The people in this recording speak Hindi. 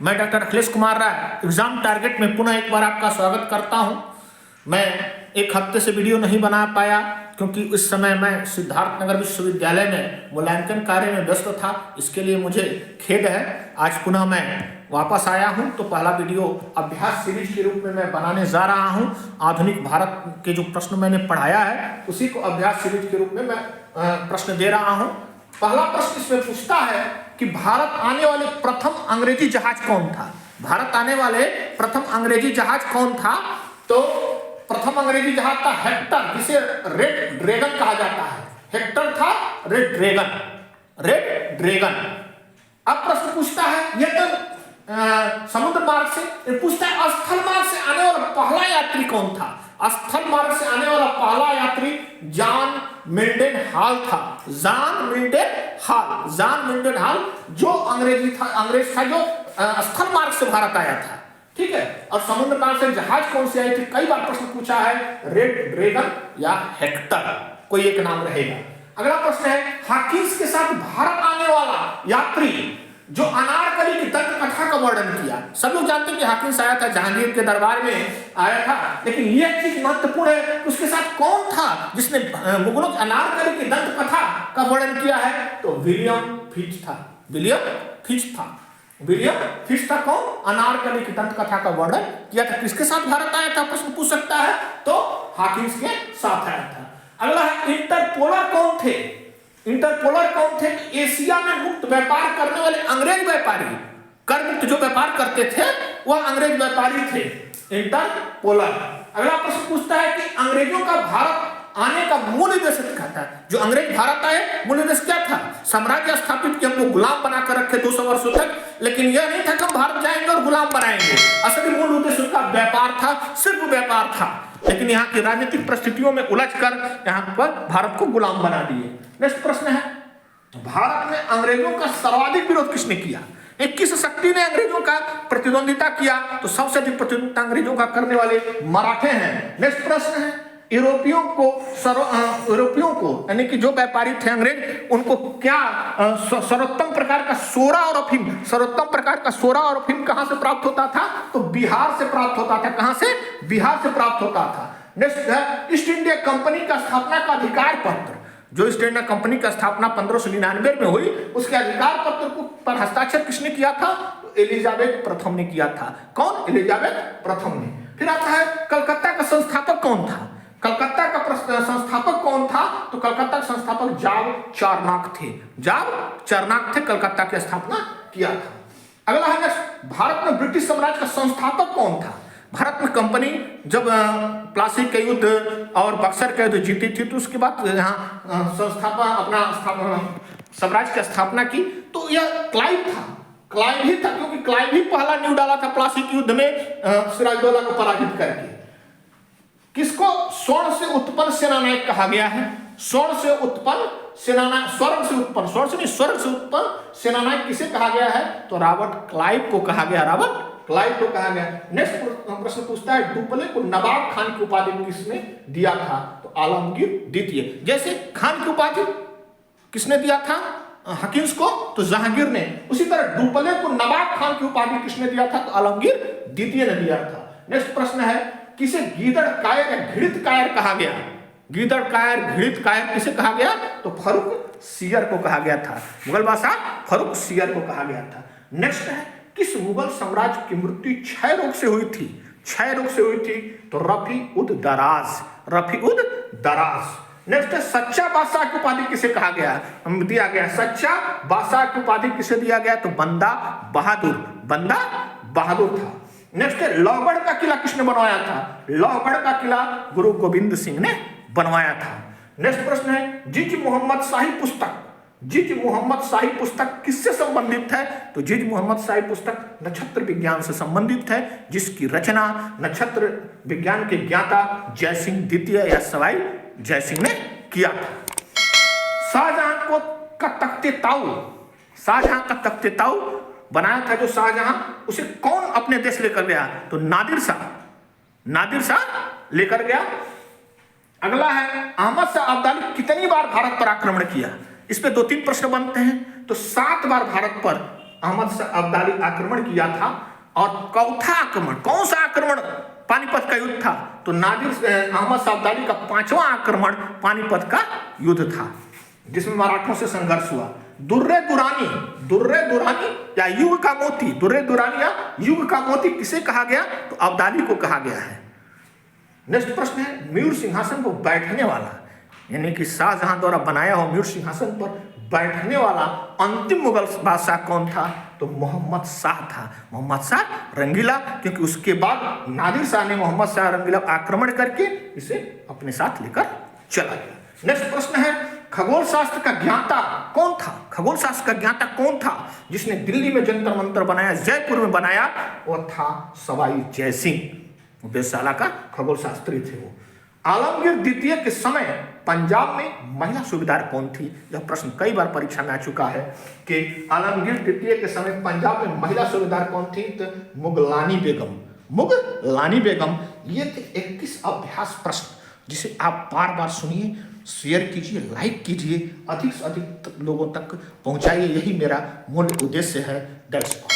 मैं doctor Akhilesh Kumar Rai exam target में पुनः एक बार आपका स्वागत करता हूं। मैं एक हफ्ते से वीडियो नहीं बना पाया क्योंकि उस समय मैं सिद्धार्थनगर विश्वविद्यालय में मूल्यांकन कार्य में व्यस्त था। इसके लिए मुझे खेद है। आज पुनः मैं वापस आया हूं तो पहला वीडियो अभ्यास सीरीज के रूप में मैं बनाने जा रहा हूं। आधुनिक भारत के जो प्रश्न मैंने पढ़ाया है उसी को अभ्यास सीरीज के रूप में मैं प्रश्न दे रहा हूं। पहला प्रश्न इसमें पूछता है कि भारत आने वाले प्रथम अंग्रेजी जहाज कौन था। भारत आने वाले प्रथम अंग्रेजी जहाज कौन था? तो प्रथम अंग्रेजी जहाज था हेक्टर, जिसे रेड ड्रैगन कहा जाता है। हेक्टर था रेड ड्रैगन, रेड ड्रैगन। अब प्रश्न पूछता है यह तो समुद्र मार्ग से पूछता है स्थल मार्ग से आने वाला पहला यात्री कौन था। स्थल मार्ग से आने वाला पहला यात्री जॉन मिल्टन हॉल था। जॉन मिल्टन हॉल जो अंग्रेज था जो स्थल मार्ग से भारत आया था। ठीक है। और समुद्र मार्ग से जहाज कौन से आए थे? कई बार प्रश्न पूछा है, रेड ड्रैगन या हेक्टर, कोई एक नाम रहेगा। अगला प्रश्न है हाकिंस के साथ भारत आने वाला यात्री जो अनारकली की दंत कथा का वर्णन किया। सब लोग जानते हैं कि हाकिंस आया था, जहांगीर के दरबार में आया था, लेकिन यह चीज महत्वपूर्ण है उसके साथ कौन था जिसने मुगलों की अनारकली की दंत कथा का वर्णन किया है? तो विलियम फिच था। विलियम फिच था कौन? अनारकली की दंत कथा का वर्णन किया था। किसके साथ भारत आया था प्रश्न पूछ सकता है, तो हाकिंस के साथ आया था। अगला है इंटरपोलर कौन थे? इंटरपोलर कौन थे? एशिया में मुक्त व्यापार करने वाले अंग्रेज व्यापारी, कर मुक्त जो व्यापार करते थे वह अंग्रेज व्यापारी थे, इंटरपोलर। अगला प्रश्न पूछता है कि अंग्रेजों का भारत आने का मूल उद्देश्य क्या था? जो अंग्रेज भारत आए मूल उद्देश्य क्या था? साम्राज्य स्थापित किया, हमको गुलाम बनाकर रखे 200 वर्षों तक, लेकिन यह नहीं था कि हम भारत जाएंगे और गुलाम बनाएंगे। असली मूल उद्देश्य उनका व्यापार था, सिर्फ व्यापार था, लेकिन यहाँ की राजनीतिक परिस्थितियों में उलझकर यहाँ पर भारत को गुलाम बना दिए। नेक्स्ट प्रश्न है भारत में अंग्रेजों का सर्वाधिक विरोध किसने किया? किस शक्ति ने अंग्रेजों का प्रतिद्वंदिता किया? तो सबसे अधिक प्रतिद्वंदिता अंग्रेजों का करने वाले मराठे हैं। नेक्स्ट प्रश्न है यूरोपियों को यानी कि जो व्यापारी थे अंग्रेज, उनको क्या सर्वोत्तम प्रकार का सोरा और अफीम कहां से प्राप्त होता था? तो बिहार से प्राप्त होता था। कहां से? बिहार से प्राप्त होता था। नेक्स्ट है ईस्ट इंडिया कंपनी का स्थापना का अधिकार पत्र। जो ईस्ट इंडिया कंपनी का स्थापना 1599 में हुई, उसके अधिकार पत्र पर हस्ताक्षर किसने किया था? तो एलिजाबेथ प्रथम ने किया था। कौन? एलिजाबेथ प्रथम ने। फिर आता है कलकत्ता का संस्थापक कौन था? कलकत्ता का संस्थापक कौन था? तो कलकत्ता के संस्थापक जाब चारनाक थे, कलकत्ता की स्थापना किया था। अगला है भारत में ब्रिटिश साम्राज्य का संस्थापक कौन था? भारत में कंपनी जब प्लासी का युद्ध और बक्सर का युद्ध जीती थी तो उसके बाद यहाँ साम्राज्य की स्थापना की, तो यह क्लाइव ही था क्योंकि क्लाइव ही पहला नींव डाला था प्लासी के युद्ध में सिराजदौला को पराजित करके। किसको स्वर्ण से उत्पन्न सेनानायक कहा गया है? स्वर्ण से उत्पन्न सेनानायक किसे कहा गया है? तो रॉबर्ट क्लाइव को कहा गया। नेक्स्ट प्रश्न पूछता है डुप्ले को नवाब खान की उपाधि किसने दिया था? तो आलमगीर द्वितीय। जैसे खान की उपाधि किसने दिया था हाकिंस को? तो जहांगीर ने। उसी तरह डुप्ले को नवाब खान की उपाधि किसने दिया था? तो आलमगीर द्वितीय ने दिया था। नेक्स्ट प्रश्न है किसे गीदड़ कायर या घृत कायर कहा गया? गीदड़ कायर, घृत कायर किसे कहा गया? तो फर्रुख सियर को कहा गया था। मुगल बादशाह फर्रुख सियर को कहा गया था। नेक्स्ट है किस मुगल साम्राज्य की मृत्यु क्षय रोग से हुई थी? तो रफी उद दराज। नेक्स्ट है सच्चा बादशाह की उपाधि किसे कहा गया? दिया गया सच्चा बादशाह की उपाधि किसे दिया गया? तो बंदा बहादुर था। नेक्स्ट है लोहगढ़ का किला किसने बनवाया था? लोहगढ़ का किला गुरु गोविंद सिंह ने बनवाया था। नेक्स्ट प्रश्न है जिज मोहम्मद शाही पुस्तक किससे संबंधित है? तो जिज मोहम्मद शाही पुस्तक नक्षत्र विज्ञान से संबंधित है, जिसकी रचना नक्षत्र विज्ञान के ज्ञाता जयसिंह द्वितीय या सवाई जयसिंह ने किया था। शाहजहां का तख्ते ताऊ बनाया था जो शाहजहां, उसे कौन अपने देश लेकर गया? तो नादिर शाह लेकर गया। अगला है अहमद शाह अब्दाली कितनी बार भारत पर आक्रमण किया? इस पे 2-3 प्रश्न बनते हैं। तो 7 बार भारत पर अहमद शाह अब्दाली आक्रमण किया था, और चौथा आक्रमण, कौन सा आक्रमण? पानीपत का युद्ध था। तो नादिर अहमद शाह अब्दाली का 5वां आक्रमण पानीपत का युद्ध था, जिसमें मराठों से संघर्ष हुआ। दुर्रे दुरानी या युग का मोती, दुर्रे दुरानी या युग का मोती किसे कहा गया? तो अब्दाली को कहा गया है। नेक्स्ट प्रश्न है, मयूर सिंहासन पर बैठने वाला, यानी कि शाहजहां द्वारा बनाया हुआ मयूर सिंहासन पर बैठने वाला अंतिम मुगल बादशाह कौन था? तो मोहम्मद शाह था, मोहम्मद शाह रंगीला, क्योंकि उसके बाद नादिर शाह ने मोहम्मद शाह रंगीला आक्रमण करके इसे अपने साथ लेकर चला गया। नेक्स्ट प्रश्न है, खगोल शास्त्र का ज्ञाता कौन था? खगोल शास्त्र का ज्ञाता कौन था जिसने दिल्ली में जंतर मंतर बनाया, जयपुर में बनाया? वो था सवाई जयसिंह, वेधशाला का खगोल शास्त्री थे वो। आलमगीर द्वितीय के समय पंजाब में महिला सूबेदार कौन थी? यह प्रश्न कई बार परीक्षा में आ चुका है कि आलमगीर द्वितीय के समय पंजाब में महिला सूबेदार कौन थी? तो मुगलानी बेगम। ये थे 21 अभ्यास प्रश्न, जिसे आप बार बार सुनिए, शेयर कीजिए, लाइक कीजिए, अधिक से अधिक लोगों तक पहुंचाइए। यही मेरा मूल उद्देश्य है। That's all.